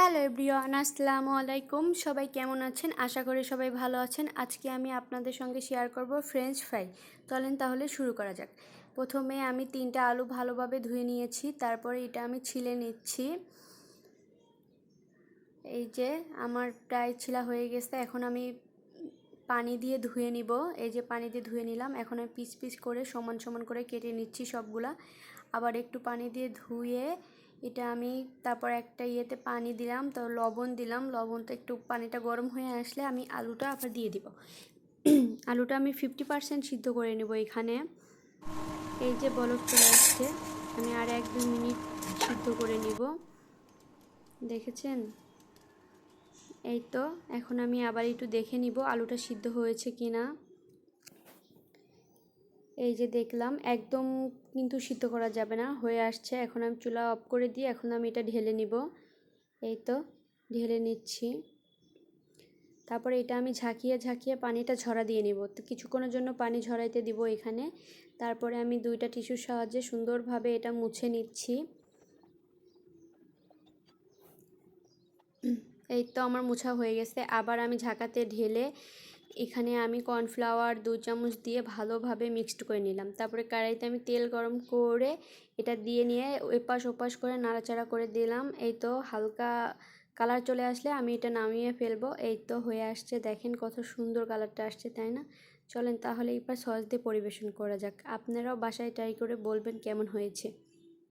Hello everyone, আসসালামু আলাইকুম। সবাই কেমন আছেন? আশা করি সবাই ভালো আছেন। আজকে আমি আপনাদের সঙ্গে শেয়ার করব ফ্রেঞ্চ ফ্রাই। চলেন তাহলে শুরু করা যাক। প্রথমে আমি 3টা আলু ভালোভাবে ধুয়ে নিয়েছি, তারপরে এটা আমি ছিলে নিচ্ছি। এই যে আমার প্রায় ছিলা হয়ে গেছে। এখন আমি পানি দিয়ে ধুয়ে নিব। এই যে পানি দিয়ে ধুয়ে নিলাম। এখন আমি পিস পিস করে সমান সমান করে কেটে নিচ্ছি সবগুলা। আবার একটু পানি দিয়ে ধুয়ে এটা আমি তারপর একটা ইয়েতে পানি দিলাম, তো লবণ দিলাম। লবণটা একটু পানিটা গরম হয়ে আসলে আমি আলুটা আবার দিয়ে দিব। আলুটা আমি 50% সিদ্ধ করে নেব এখানে। এই যে বলক চলে আসছে, আমি আর 1-2 মিনিট সিদ্ধ করে নিব। দেখেছেন? এই তো এখন আমি আবার একটু দেখে নিব আলুটা সিদ্ধ হয়েছে কিনা। এই যে দেখলাম, একদম কিন্তু সিদ্ধ করা যাবে না, হয়ে আসছে। এখন আমি চুলা অফ করে দিয়ে এখন আমি এটা ঢেলে নিব। এই তো ঢেলে নিচ্ছি। তারপরে এটা আমি ঝাঁকিয়ে ঝাঁকিয়ে পানিটা ঝরা দিয়ে নিব। তো কিছুক্ষণের জন্য পানি ঝরাইতে দিব এখানে। তারপরে আমি 2টা টিস্যুর সাহায্যে সুন্দরভাবে এটা মুছে নিচ্ছি। এই তো আমার মোছা হয়ে গেছে। আবার আমি ঝাঁকাতে ঢেলে এখানে আমি কর্নফ্লাওয়ার 2 চামচ দিয়ে ভালোভাবে মিক্সড করে নিলাম। তারপরে কড়াইতে আমি তেল গরম করে এটা দিয়ে নিয়ে এপাশ ওপাশ করে নাড়াচাড়া করে দিলাম। এই তো হালকা কালার চলে আসলে আমি এটা নামিয়ে ফেলবো। এই তো হয়ে আসছে, দেখেন কত সুন্দর কালারটা আসছে, তাই না? চলেন তাহলে এবার সস দিয়ে পরিবেশন করা যাক। আপনারাও বাসায় ট্রাই করে বলবেন কেমন হয়েছে।